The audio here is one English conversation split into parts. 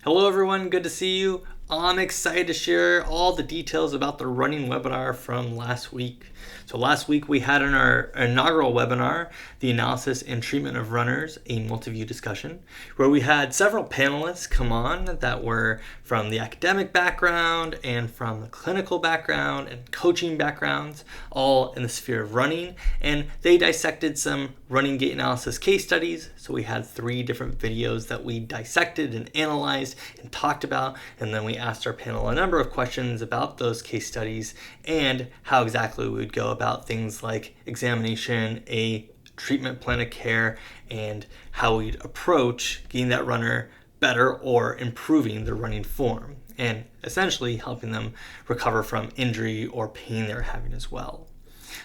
Hello everyone, good to see you. I'm excited to share all the details about the running webinar from last week. So last week we had in our inaugural webinar, the analysis and treatment of runners, a multiview discussion, where we had several panelists come on that were from the academic background and from the clinical background and coaching backgrounds, all in the sphere of running. And they dissected some running gait analysis case studies. So we had 3 different videos that we dissected and analyzed and talked about, and then we asked our panel a number of questions about those case studies and how exactly we would go about things like examination, a treatment plan of care, and how we'd approach getting that runner better or improving their running form, and essentially helping them recover from injury or pain they're having as well.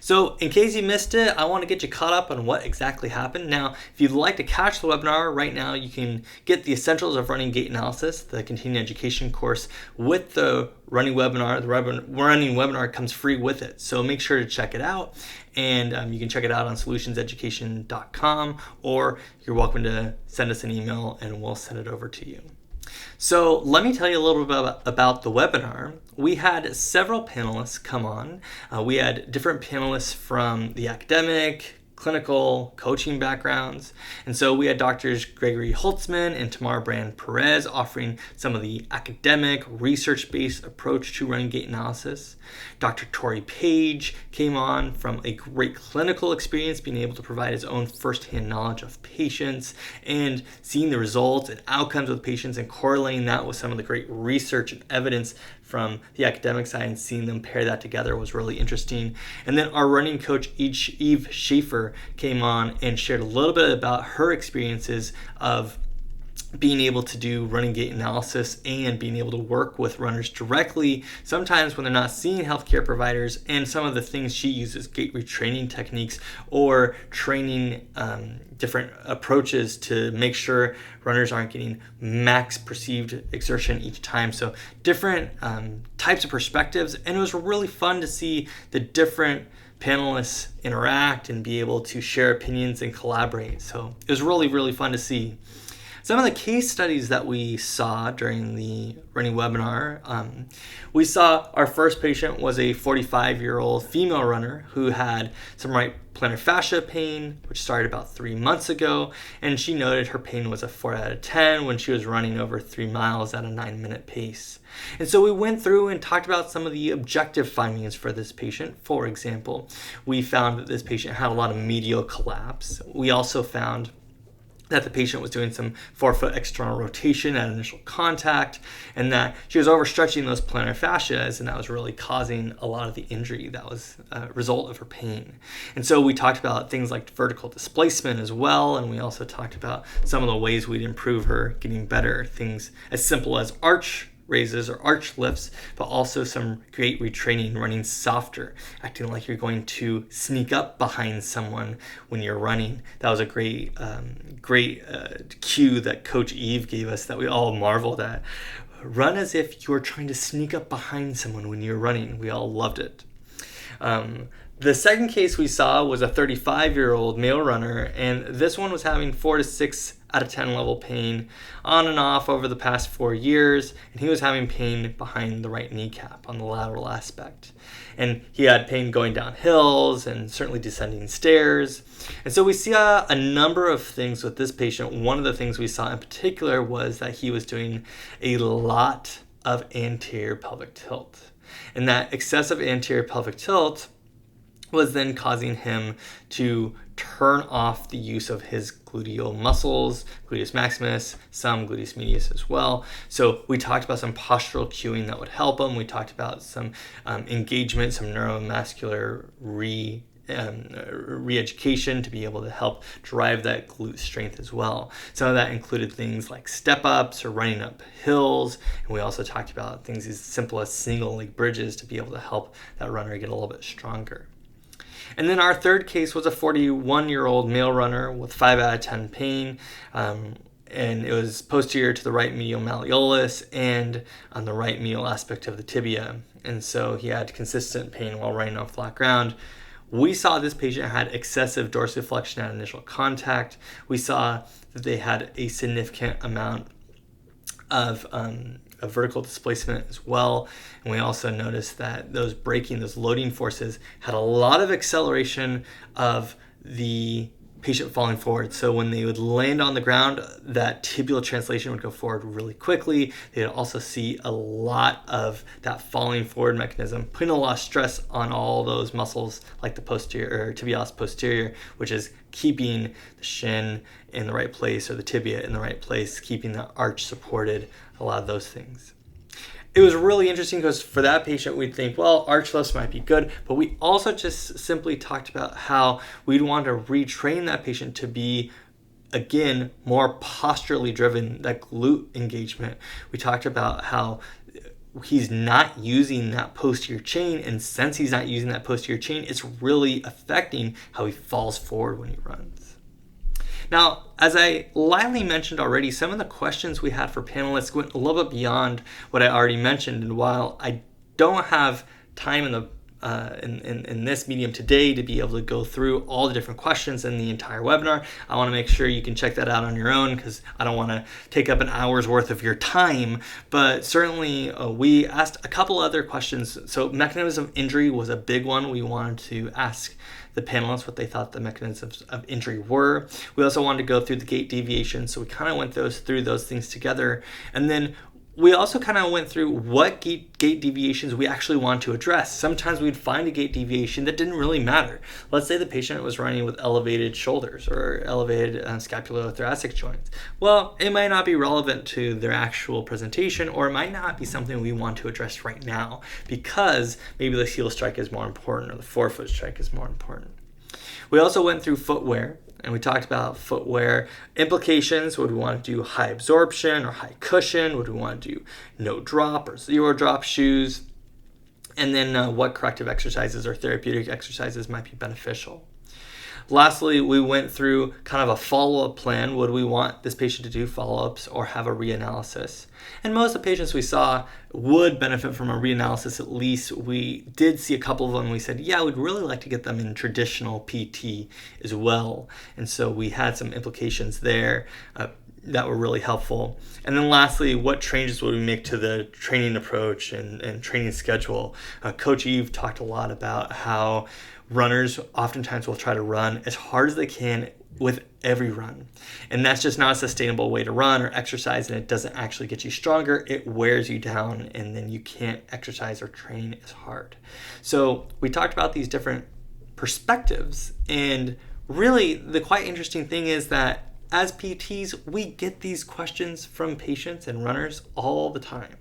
So in case you missed it, I want to get you caught up on what exactly happened. Now, if you'd like to catch the webinar right now, you can get the Essentials of Running Gait Analysis, the continuing education course, with the running webinar. The running webinar comes free with it. So make sure to check it out. And you can check it out on solutionseducation.com, or you're welcome to send us an email and we'll send it over to you. So let me tell you a little bit about the webinar. We had several panelists come on. We had different panelists from the academic, clinical, coaching backgrounds. And so we had Drs. Gregory Holtzman and Tamar Brand Perez offering some of the academic, research-based approach to running gait analysis. Dr. Tori Page came on from a great clinical experience, being able to provide his own firsthand knowledge of patients and seeing the results and outcomes with patients and correlating that with some of the great research and evidence from the academic side, and seeing them pair that together was really interesting. And then our running coach, Eve Schaefer, came on and shared a little bit about her experiences of being able to do running gait analysis and being able to work with runners directly, sometimes when they're not seeing healthcare providers, and some of the things she uses, gait retraining techniques or training different approaches to make sure runners aren't getting max perceived exertion each time. So different types of perspectives, and it was really fun to see the different panelists interact and be able to share opinions and collaborate. So it was really, really fun to see. Some of the case studies that we saw during the running webinar, we saw our first patient was a 45-year-old female runner who had some right plantar fascia pain, which started about 3 months ago, and she noted her pain was a 4 out of 10 when she was running over 3 miles at a 9-minute pace. And so we went through and talked about some of the objective findings for this patient. For example, we found that this patient had a lot of medial collapse. We also found that the patient was doing some forefoot external rotation at initial contact, and that she was overstretching those plantar fascias, and that was really causing a lot of the injury that was a result of her pain. And so we talked about things like vertical displacement as well, and we also talked about some of the ways we'd improve her getting better, things as simple as arch raises or arch lifts, but also some great retraining, running softer, acting like you're going to sneak up behind someone when you're running. That was a great cue that Coach Eve gave us that we all marveled at. Run as if you're trying to sneak up behind someone when you're running. We all loved it. The second case we saw was a 35-year-old male runner, and this one was having 4 to 6 out of 10 level pain on and off over the past 4 years, and he was having pain behind the right kneecap on the lateral aspect. And he had pain going down hills and certainly descending stairs. And so we saw a number of things with this patient. One of the things we saw in particular was that he was doing a lot of anterior pelvic tilt. And that excessive anterior pelvic tilt was then causing him to turn off the use of his gluteal muscles, gluteus maximus, some gluteus medius as well. So we talked about some postural cueing that would help him. We talked about some engagement, some neuromuscular re-education to be able to help drive that glute strength as well. Some of that included things like step-ups or running up hills, and we also talked about things as simple as single leg bridges to be able to help that runner get a little bit stronger. And then our third case was a 41-year-old male runner with 5 out of 10 pain, and it was posterior to the right medial malleolus and on the right medial aspect of the tibia. And so he had consistent pain while running on flat ground. We saw this patient had excessive dorsiflexion at initial contact. We saw that they had a significant amount of vertical displacement as well. And we also noticed that those loading forces had a lot of acceleration of the patient falling forward. So when they would land on the ground, that tibial translation would go forward really quickly. They'd also see a lot of that falling forward mechanism, putting a lot of stress on all those muscles like the posterior or tibialis posterior, which is keeping the shin in the right place or the tibia in the right place, keeping the arch supported, a lot of those things. It was really interesting because for that patient, we'd think, well, arch lifts might be good, but we also just simply talked about how we'd want to retrain that patient to be, again, more posturally driven, that glute engagement. We talked about how he's not using that posterior chain, and since he's not using that posterior chain, it's really affecting how he falls forward when he runs. Now, as I lightly mentioned already, some of the questions we had for panelists went a little bit beyond what I already mentioned. And while I don't have time in this medium today to be able to go through all the different questions in the entire webinar, I want to make sure you can check that out on your own because I don't want to take up an hour's worth of your time. But certainly we asked a couple other questions. So mechanism of injury was a big one. We wanted to ask the panelists what they thought the mechanisms of injury were. We also wanted to go through the gait deviation, so we kind of went through those things together. And then we also kind of went through what gait deviations we actually want to address. Sometimes we'd find a gait deviation that didn't really matter. Let's say the patient was running with elevated shoulders or elevated scapulothoracic joints. Well, it might not be relevant to their actual presentation, or it might not be something we want to address right now because maybe the heel strike is more important or the forefoot strike is more important. We also went through footwear. And we talked about footwear implications. Would we want to do high absorption or high cushion? Would we want to do no drop or zero drop shoes? And then what corrective exercises or therapeutic exercises might be beneficial? Lastly, we went through kind of a follow-up plan. Would we want this patient to do follow-ups or have a reanalysis? And most of the patients we saw would benefit from a reanalysis at least. We did see a couple of them. We said, yeah, we'd really like to get them in traditional PT as well. And so we had some implications there that were really helpful. And then lastly, what changes would we make to the training approach and training schedule? Coach Eve talked a lot about how runners oftentimes will try to run as hard as they can with every run. And that's just not a sustainable way to run or exercise, and it doesn't actually get you stronger. It wears you down, and then you can't exercise or train as hard. So we talked about these different perspectives, and really the quite interesting thing is that as PTs, we get these questions from patients and runners all the time.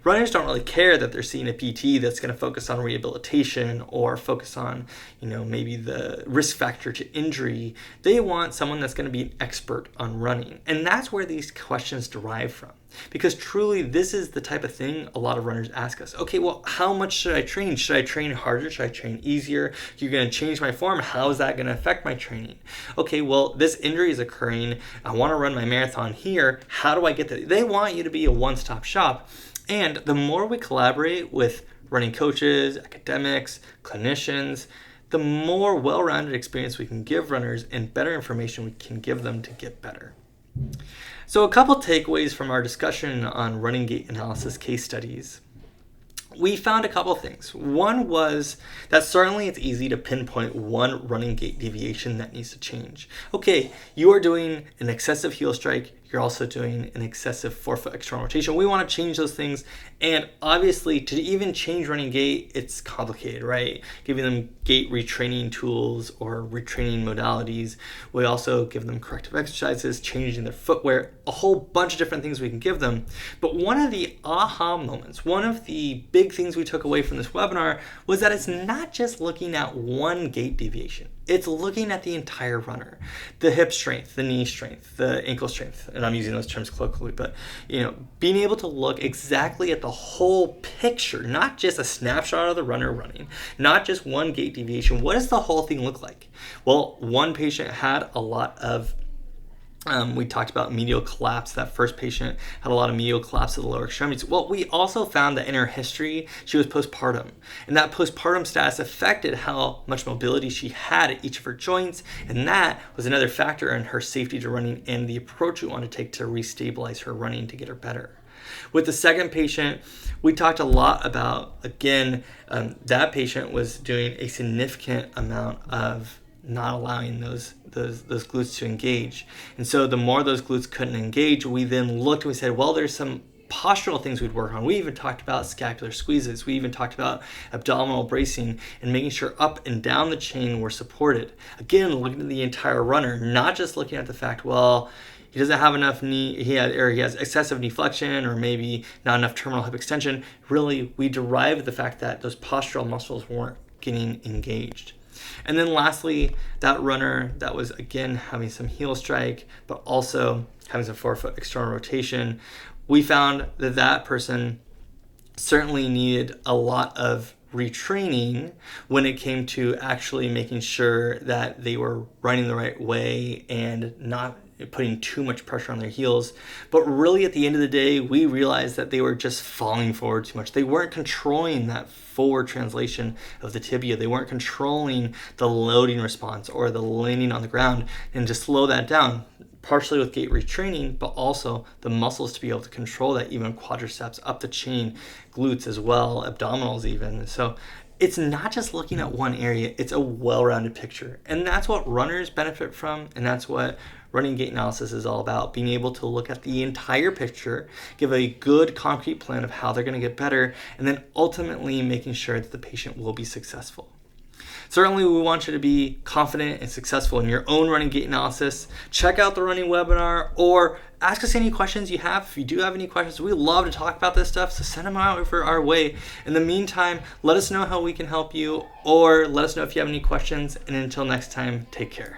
Runners don't really care that they're seeing a PT that's going to focus on rehabilitation or focus on, maybe the risk factor to injury. They want someone that's going to be an expert on running. And that's where these questions derive from. Because truly, this is the type of thing a lot of runners ask us. Okay, well, how much should I train? Should I train harder? Should I train easier? You're going to change my form. How is that going to affect my training? Okay, well, this injury is occurring. I want to run my marathon here. How do I get that? They want you to be a one-stop shop. And the more we collaborate with running coaches, academics, clinicians, the more well-rounded experience we can give runners and better information we can give them to get better. So a couple takeaways from our discussion on running gait analysis case studies. We found a couple things. One was that certainly it's easy to pinpoint one running gait deviation that needs to change. Okay, you are doing an excessive heel strike. You're also doing an excessive forefoot external rotation. We want to change those things. And obviously, to even change running gait, it's complicated, right? Giving them gait retraining tools or retraining modalities. We also give them corrective exercises, changing their footwear, a whole bunch of different things we can give them. But one of the aha moments, one of the big things we took away from this webinar was that it's not just looking at one gait deviation. It's looking at the entire runner, the hip strength, the knee strength, the ankle strength, and I'm using those terms colloquially, but being able to look exactly at the whole picture, not just a snapshot of the runner running, not just one gait deviation. What does the whole thing look like? Well, one patient had a lot of We talked about medial collapse. That first patient had a lot of medial collapse of the lower extremities. Well, we also found that in her history, she was postpartum. And that postpartum status affected how much mobility she had at each of her joints. And that was another factor in her safety to running and the approach we want to take to restabilize her running to get her better. With the second patient, we talked a lot about, again, that patient was doing a significant amount of not allowing those glutes to engage. And so the more those glutes couldn't engage, we then looked and we said, well, there's some postural things we'd work on. We even talked about scapular squeezes. We even talked about abdominal bracing and making sure up and down the chain were supported. Again, looking at the entire runner, not just looking at the fact, well, he doesn't have enough knee, he has excessive knee flexion or maybe not enough terminal hip extension. Really, we derived the fact that those postural muscles weren't getting engaged. And then lastly, that runner that was, again, having some heel strike, but also having some forefoot external rotation, we found that that person certainly needed a lot of retraining when it came to actually making sure that they were running the right way and not putting too much pressure on their heels. But really at the end of the day, we realized that they were just falling forward too much. They weren't controlling that forward translation of the tibia. They weren't controlling the loading response or the landing on the ground. And to slow that down, partially with gait retraining, but also the muscles to be able to control that, even quadriceps, up the chain, glutes as well, abdominals even. So it's not just looking at one area, it's a well-rounded picture. And that's what runners benefit from, and that's what running gait analysis is all about, being able to look at the entire picture, give a good concrete plan of how they're going to get better, and then ultimately making sure that the patient will be successful. Certainly, we want you to be confident and successful in your own running gait analysis. Check out the running webinar or ask us any questions you have. If you do have any questions, we love to talk about this stuff, so send them out over our way. In the meantime, let us know how we can help you or let us know if you have any questions. And until next time, take care.